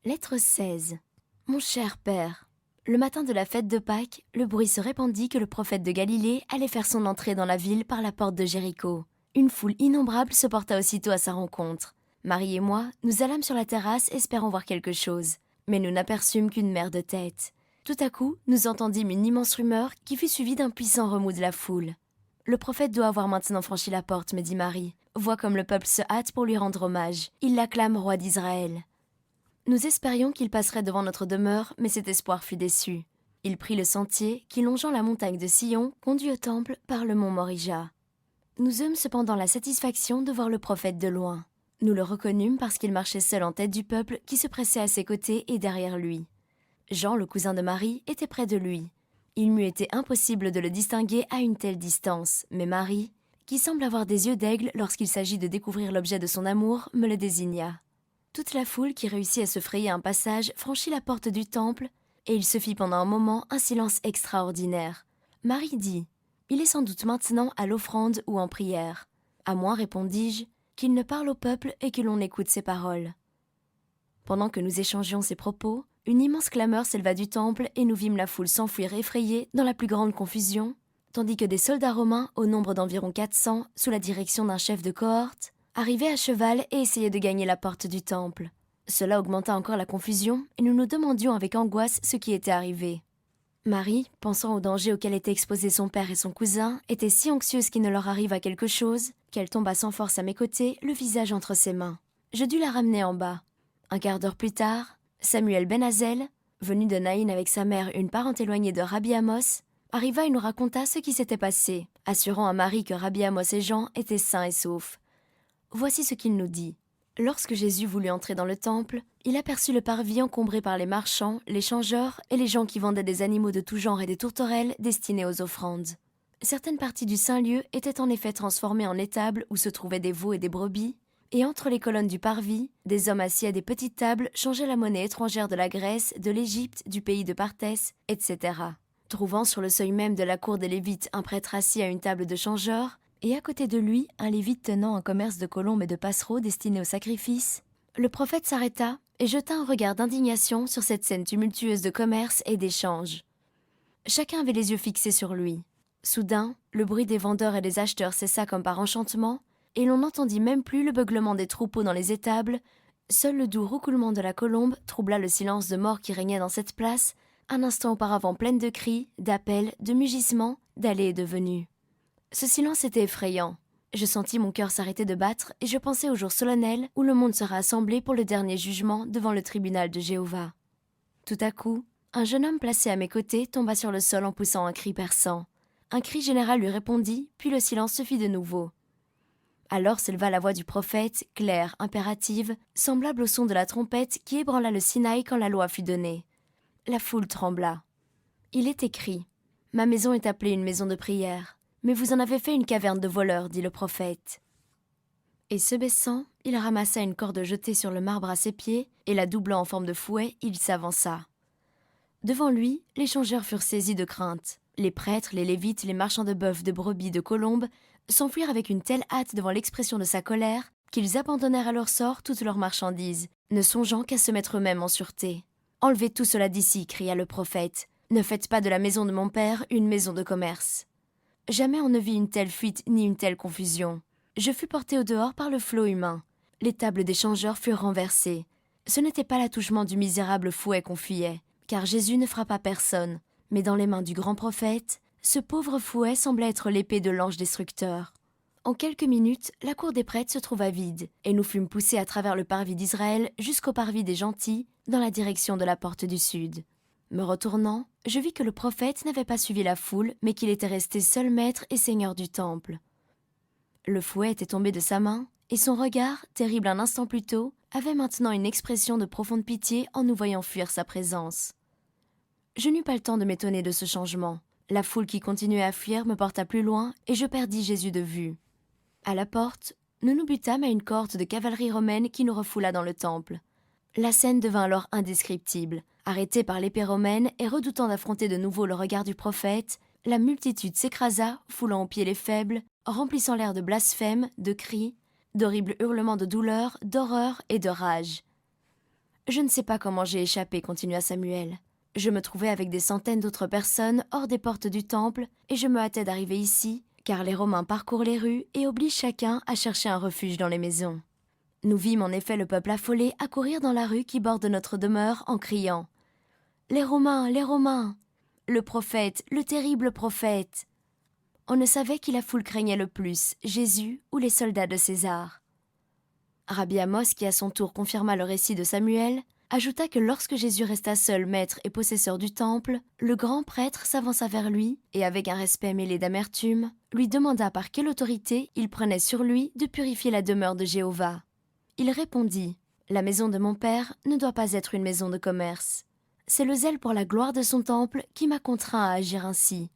Lettre 16. Mon cher père, le matin de la fête de Pâques, le bruit se répandit que le prophète de Galilée allait faire son entrée dans la ville par la porte de Jéricho. Une foule innombrable se porta aussitôt à sa rencontre. Marie et moi, nous allâmes sur la terrasse espérant voir quelque chose. Mais nous n'aperçûmes qu'une mer de têtes. Tout à coup, nous entendîmes une immense rumeur qui fut suivie d'un puissant remous de la foule. Le prophète doit avoir maintenant franchi la porte, me dit Marie. Vois comme le peuple se hâte pour lui rendre hommage. Il l'acclame roi d'Israël. Nous espérions qu'il passerait devant notre demeure, mais cet espoir fut déçu. Il prit le sentier qui, longeant la montagne de Sion, conduit au temple par le mont Morija. Nous eûmes cependant la satisfaction de voir le prophète de loin. Nous le reconnûmes parce qu'il marchait seul en tête du peuple qui se pressait à ses côtés et derrière lui. Jean, le cousin de Marie, était près de lui. Il m'eût été impossible de le distinguer à une telle distance, mais Marie, qui semble avoir des yeux d'aigle lorsqu'il s'agit de découvrir l'objet de son amour, me le désigna. Toute la foule qui réussit à se frayer un passage franchit la porte du temple, et il se fit pendant un moment un silence extraordinaire. Marie dit « Il est sans doute maintenant à l'offrande ou en prière. À moins, répondis-je, qu'il ne parle au peuple et que l'on écoute ses paroles. » Pendant que nous échangions ces propos, une immense clameur s'éleva du temple et nous vîmes la foule s'enfuir effrayée dans la plus grande confusion, tandis que des soldats romains, au nombre d'environ 400, sous la direction d'un chef de cohorte, arrivaient à cheval et essayaient de gagner la porte du temple. Cela augmenta encore la confusion et nous nous demandions avec angoisse ce qui était arrivé. Marie, pensant au danger auquel étaient exposés son père et son cousin, était si anxieuse qu'il ne leur arrivât quelque chose qu'elle tomba sans force à mes côtés, le visage entre ses mains. Je dus la ramener en bas. Un quart d'heure plus tard, Samuel Ben Hazel, venu de Naïn avec sa mère, une parente éloignée de Rabbi Amos, arriva et nous raconta ce qui s'était passé, assurant à Marie que Rabbi Amos et Jean étaient sains et saufs. Voici ce qu'il nous dit. Lorsque Jésus voulut entrer dans le temple, il aperçut le parvis encombré par les marchands, les changeurs et les gens qui vendaient des animaux de tout genre et des tourterelles destinés aux offrandes. Certaines parties du Saint-Lieu étaient en effet transformées en étables où se trouvaient des veaux et des brebis, et entre les colonnes du parvis, des hommes assis à des petites tables changeaient la monnaie étrangère de la Grèce, de l'Égypte, du pays de Partès, etc. Trouvant sur le seuil même de la cour des Lévites un prêtre assis à une table de changeurs, et à côté de lui un Lévite tenant un commerce de colombes et de passereaux destinés au sacrifice, le prophète s'arrêta et jeta un regard d'indignation sur cette scène tumultueuse de commerce et d'échange. Chacun avait les yeux fixés sur lui. Soudain, le bruit des vendeurs et des acheteurs cessa comme par enchantement, et l'on n'entendit même plus le beuglement des troupeaux dans les étables. Seul le doux roucoulement de la colombe troubla le silence de mort qui régnait dans cette place, un instant auparavant pleine de cris, d'appels, de mugissements, d'allées et de venues. Ce silence était effrayant. Je sentis mon cœur s'arrêter de battre et je pensais au jour solennel où le monde sera assemblé pour le dernier jugement devant le tribunal de Jéhovah. Tout à coup, un jeune homme placé à mes côtés tomba sur le sol en poussant un cri perçant. Un cri général lui répondit, puis le silence se fit de nouveau. Alors s'éleva la voix du prophète, claire, impérative, semblable au son de la trompette qui ébranla le Sinaï quand la loi fut donnée. La foule trembla. Il est écrit « Ma maison est appelée une maison de prière. Mais vous en avez fait une caverne de voleurs, dit le prophète. » Et se baissant, il ramassa une corde jetée sur le marbre à ses pieds, et la doublant en forme de fouet, il s'avança. Devant lui, les changeurs furent saisis de crainte. Les prêtres, les lévites, les marchands de bœufs, de brebis, de colombes s'enfuirent avec une telle hâte devant l'expression de sa colère qu'ils abandonnèrent à leur sort toutes leurs marchandises, ne songeant qu'à se mettre eux-mêmes en sûreté. « Enlevez tout cela d'ici, cria le prophète. Ne faites pas de la maison de mon père une maison de commerce. » Jamais on ne vit une telle fuite ni une telle confusion. Je fus porté au dehors par le flot humain. Les tables des changeurs furent renversées. Ce n'était pas l'attouchement du misérable fouet qu'on fuyait, car Jésus ne frappa personne, mais dans les mains du grand prophète, ce pauvre fouet semblait être l'épée de l'ange destructeur. En quelques minutes, la cour des prêtres se trouva vide, et nous fûmes poussés à travers le parvis d'Israël jusqu'au parvis des gentils, dans la direction de la porte du sud. Me retournant, je vis que le prophète n'avait pas suivi la foule, mais qu'il était resté seul maître et seigneur du temple. Le fouet était tombé de sa main, et son regard, terrible un instant plus tôt, avait maintenant une expression de profonde pitié en nous voyant fuir sa présence. Je n'eus pas le temps de m'étonner de ce changement. La foule qui continuait à fuir me porta plus loin, et je perdis Jésus de vue. À la porte, nous nous butâmes à une cohorte de cavalerie romaine qui nous refoula dans le temple. La scène devint alors indescriptible. Arrêtés par l'épée romaine et redoutant d'affronter de nouveau le regard du prophète, la multitude s'écrasa, foulant aux pieds les faibles, remplissant l'air de blasphèmes, de cris, d'horribles hurlements de douleur, d'horreur et de rage. Je ne sais pas comment j'ai échappé, continua Samuel. Je me trouvais avec des centaines d'autres personnes hors des portes du temple et je me hâtais d'arriver ici, car les Romains parcourent les rues et obligent chacun à chercher un refuge dans les maisons. Nous vîmes en effet le peuple affolé accourir dans la rue qui borde notre demeure en criant « Les Romains, les Romains ! Le prophète, le terrible prophète !» On ne savait qui la foule craignait le plus, Jésus ou les soldats de César. Rabbi Amos, qui à son tour confirma le récit de Samuel, ajouta que lorsque Jésus resta seul maître et possesseur du temple, le grand prêtre s'avança vers lui et, avec un respect mêlé d'amertume, lui demanda par quelle autorité il prenait sur lui de purifier la demeure de Jéhovah. Il répondit « La maison de mon père ne doit pas être une maison de commerce. C'est le zèle pour la gloire de son temple qui m'a contraint à agir ainsi. »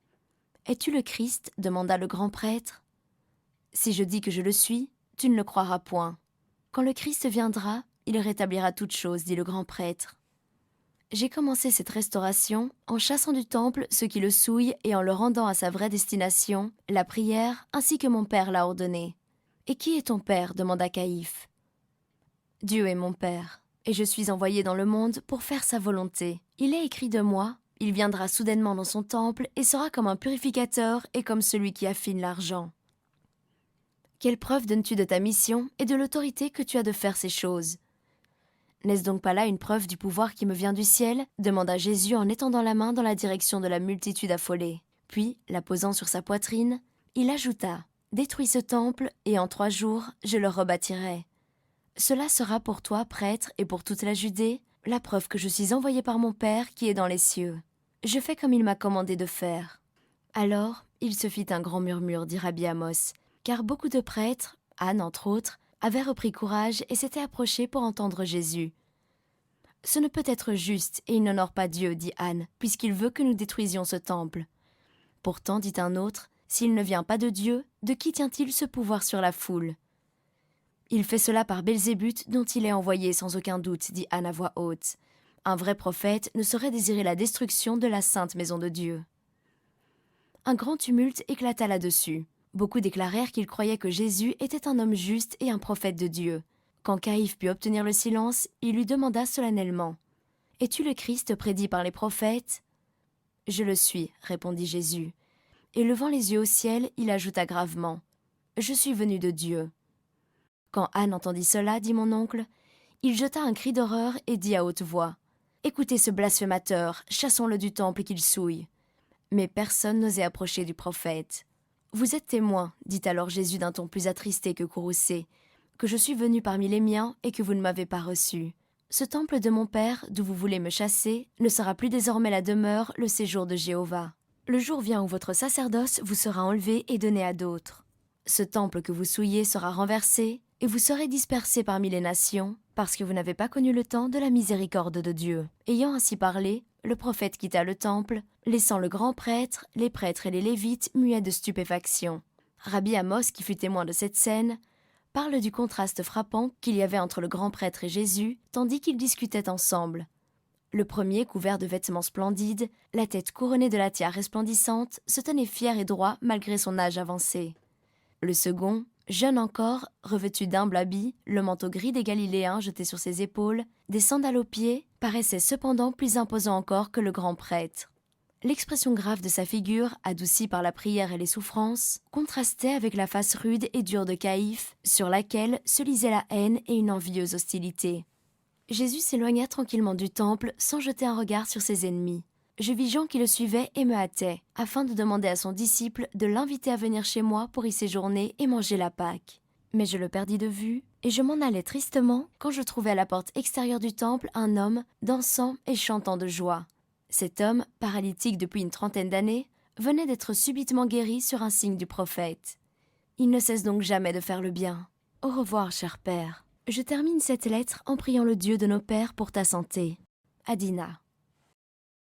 « Es-tu le Christ » demanda le grand prêtre. « Si je dis que je le suis, tu ne le croiras point. Quand le Christ viendra, il rétablira toutes choses, dit le grand prêtre. J'ai commencé cette restauration en chassant du temple ceux qui le souillent et en le rendant à sa vraie destination, la prière, ainsi que mon père l'a ordonné. Et qui est ton père demanda Caïphe. Dieu est mon père, et je suis envoyé dans le monde pour faire sa volonté. Il est écrit de moi, il viendra soudainement dans son temple et sera comme un purificateur et comme celui qui affine l'argent. Quelle preuve donnes-tu de ta mission et de l'autorité que tu as de faire ces choses? N'est-ce donc pas là une preuve du pouvoir qui me vient du ciel? Demanda Jésus en étendant la main dans la direction de la multitude affolée. Puis, la posant sur sa poitrine, il ajouta « Détruis ce temple, et en 3 jours, je le rebâtirai. Cela sera pour toi, prêtre, et pour toute la Judée, la preuve que je suis envoyé par mon Père qui est dans les cieux. Je fais comme il m'a commandé de faire. » Alors, il se fit un grand murmure, dit Rabbi Amos, car beaucoup de prêtres, Anne entre autres, avaient repris courage et s'étaient approchés pour entendre Jésus. « Ce ne peut être juste, et il n'honore pas Dieu, dit Anne, puisqu'il veut que nous détruisions ce temple. » Pourtant, dit un autre, « S'il ne vient pas de Dieu, de qui tient-il ce pouvoir sur la foule ?»« Il fait cela par Belzébuth, dont il est envoyé sans aucun doute, dit Anne à voix haute. Un vrai prophète ne saurait désirer la destruction de la sainte maison de Dieu. » Un grand tumulte éclata là-dessus. Beaucoup déclarèrent qu'ils croyaient que Jésus était un homme juste et un prophète de Dieu. Quand Caïphe put obtenir le silence, il lui demanda solennellement « Es-tu le Christ prédit par les prophètes ?»« Je le suis, répondit Jésus. Et levant les yeux au ciel, il ajouta gravement « Je suis venu de Dieu. » Quand Anne entendit cela, dit mon oncle, il jeta un cri d'horreur et dit à haute voix « Écoutez ce blasphémateur, chassons-le du temple qu'il souille. » Mais personne n'osait approcher du prophète. « Vous êtes témoin, dit alors Jésus d'un ton plus attristé que courroucé, que je suis venu parmi les miens et que vous ne m'avez pas reçu. Ce temple de mon Père, d'où vous voulez me chasser, ne sera plus désormais la demeure, le séjour de Jéhovah. Le jour vient où votre sacerdoce vous sera enlevé et donné à d'autres. Ce temple que vous souillez sera renversé, et vous serez dispersés parmi les nations, parce que vous n'avez pas connu le temps de la miséricorde de Dieu. » Ayant ainsi parlé, le prophète quitta le temple, laissant le grand prêtre, les prêtres et les lévites muets de stupéfaction. Rabbi Amos, qui fut témoin de cette scène, parle du contraste frappant qu'il y avait entre le grand prêtre et Jésus, tandis qu'ils discutaient ensemble. Le premier, couvert de vêtements splendides, la tête couronnée de la tiare resplendissante, se tenait fier et droit malgré son âge avancé. Le second, jeune encore, revêtu d'humble habit, le manteau gris des Galiléens jeté sur ses épaules, des sandales aux pieds, paraissait cependant plus imposant encore que le grand prêtre. L'expression grave de sa figure, adoucie par la prière et les souffrances, contrastait avec la face rude et dure de Caïphe, sur laquelle se lisait la haine et une envieuse hostilité. Jésus s'éloigna tranquillement du temple sans jeter un regard sur ses ennemis. Je vis Jean qui le suivait et me hâtait, afin de demander à son disciple de l'inviter à venir chez moi pour y séjourner et manger la Pâque. Mais je le perdis de vue, et je m'en allais tristement quand je trouvai à la porte extérieure du temple un homme dansant et chantant de joie. Cet homme, paralytique depuis une 30aine d'années, venait d'être subitement guéri sur un signe du prophète. Il ne cesse donc jamais de faire le bien. Au revoir, cher père. Je termine cette lettre en priant le Dieu de nos pères pour ta santé. Adina.